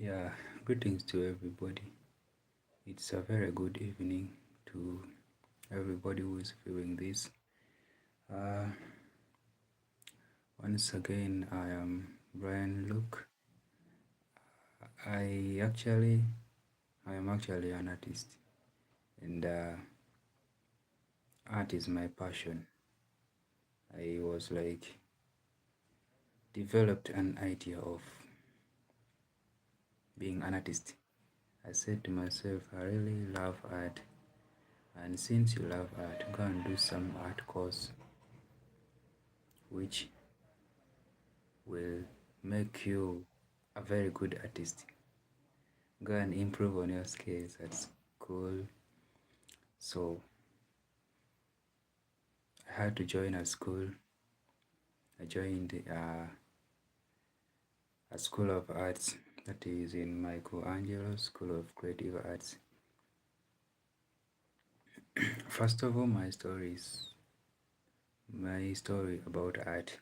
Yeah, greetings to everybody. It's a very good evening to everybody who is viewing this. Uh, Once again, I am Brian Luke. I actually, I am actually an artist, and art is my passion. I was like developed an idea of being an artist. I said to myself, I really love art, and since you love art, go and do some art course, which will make you a very good artist. Go and improve on your skills at school. So I had to join a school. I joined a school of arts that is in Michelangelo School of Creative Arts. First of all, my story about art.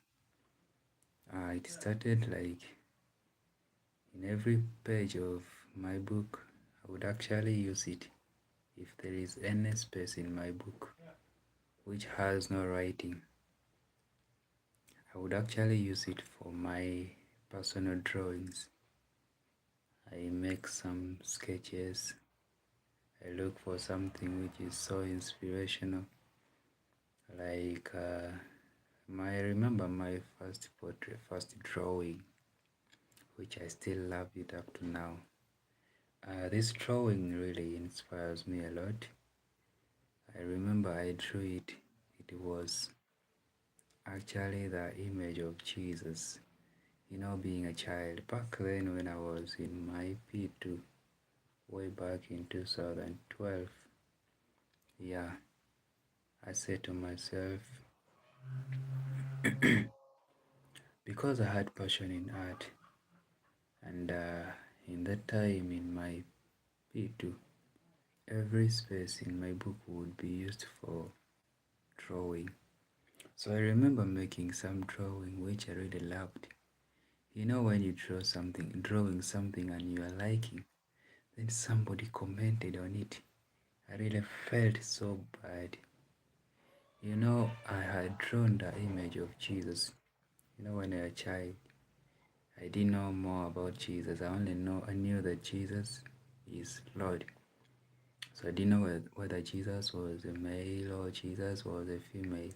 It started like in every page of my book. I would actually use it if there is any space in my book which has no writing. I would actually use it for my personal drawings. I make some sketches. I look for something which is so inspirational. Like I remember my first drawing, which I still love it up to now. This drawing really inspires me a lot. I remember I drew it. It was actually the image of Jesus. Being a child back then when I was in my P2, way back in 2012. Yeah, I said to myself, because I had passion in art, and in that time in my P2, every space in my book would be used for drawing. So I remember making some drawing which I really loved. When you drawing something and you are liking, then somebody commented on it. I really felt so bad. I had drawn the image of Jesus. When I was a child, I didn't know more about Jesus. I knew that Jesus is Lord. So I didn't know whether Jesus was a male or Jesus was a female.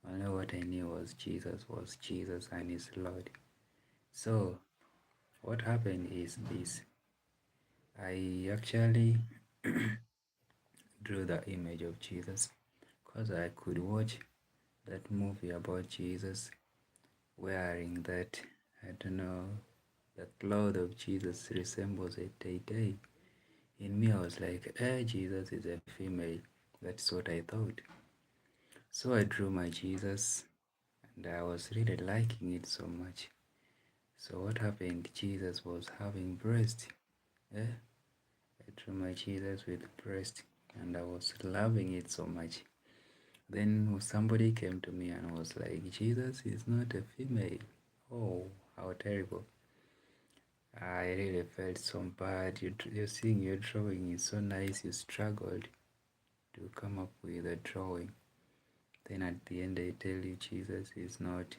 Only what I knew was Jesus and his Lord. So what happened is this. I actually drew the image of Jesus because I could watch that movie about Jesus wearing that, I don't know, the cloth of Jesus resembles a tie. In me, I was like, Jesus is a female. That's what I thought. So I drew my Jesus and I was really liking it so much. So what happened? Jesus was having breast. Eh? I drew my Jesus with breast and I was loving it so much. Then somebody came to me and was like, Jesus is not a female. Oh, how terrible. I really felt so bad. You're seeing your drawing is so nice. You struggled to come up with a drawing. Then at the end they tell you Jesus is not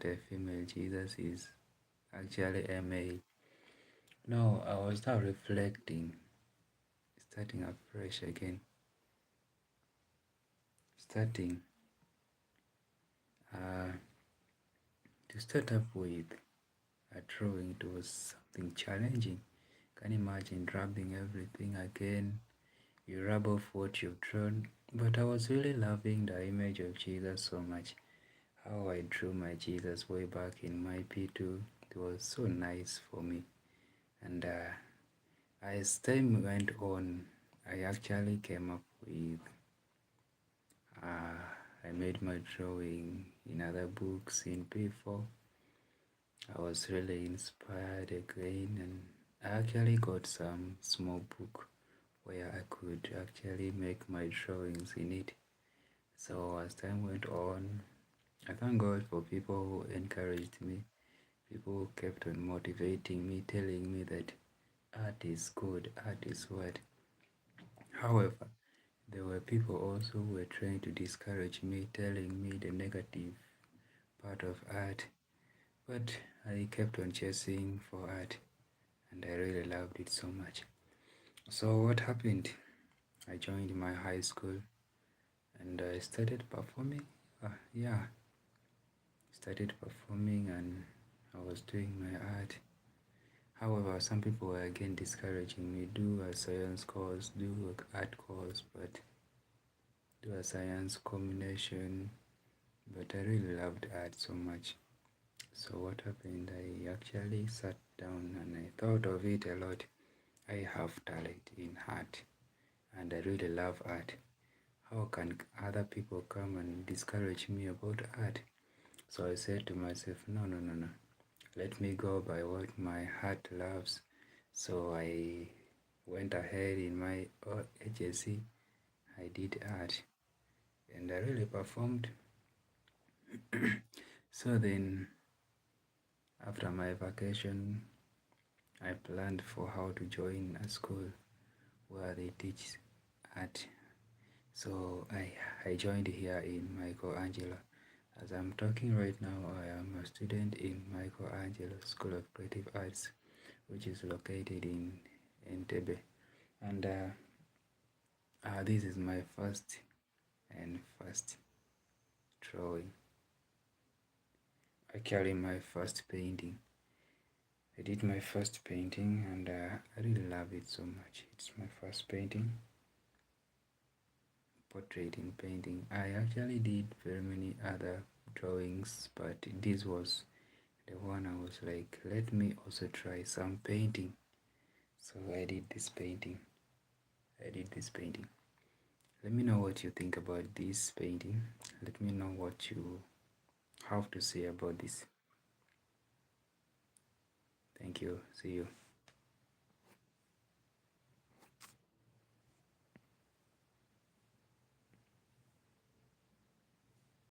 a female. Jesus is actually a male. No, I was now reflecting, starting afresh again. Starting uh, to start up with a drawing, it was something challenging. Can you imagine rubbing everything again? You rub off what you've drawn. But I was really loving the image of Jesus so much. How I drew my Jesus way back in my P2, it was so nice for me. And as time went on, I actually came up with, I made my drawing in other books in P4. I was really inspired again, and I actually got some small book where I could actually make my drawings in it. So as time went on, I thank God for people who encouraged me, People kept on motivating me, telling me that art is good, art is what. However, there were people also who were trying to discourage me, telling me the negative part of art. But I kept on chasing for art and I really loved it so much. So what happened? I joined my high school and I started performing. Yeah, started performing and I was doing my art. However, some people were again discouraging me, do a science course, do an art course, but do a science combination. But I really loved art so much. So what happened? I actually sat down and I thought of it a lot. I have talent in art and I really love art. How can other people come and discourage me about art? So I said to myself, no, no, no, no. Let me go by what my heart loves. So I went ahead in my HSC. I did art and I really performed. So then, after my vacation, I planned for how to join a school where they teach art. So I joined here in Michelangelo. As I'm talking right now, I am a student in Michelangelo School of Creative Arts, which is located in Entebbe. And this is my first drawing. Actually, my first painting. I did my first painting and I really love it so much. It's my first painting, portrait in painting. I actually did very many other drawings, but this was the one I was like, let me also try some painting. So I did this painting. Let me know what you think about this painting. Let me know what you have to say about this. Thank you. See you.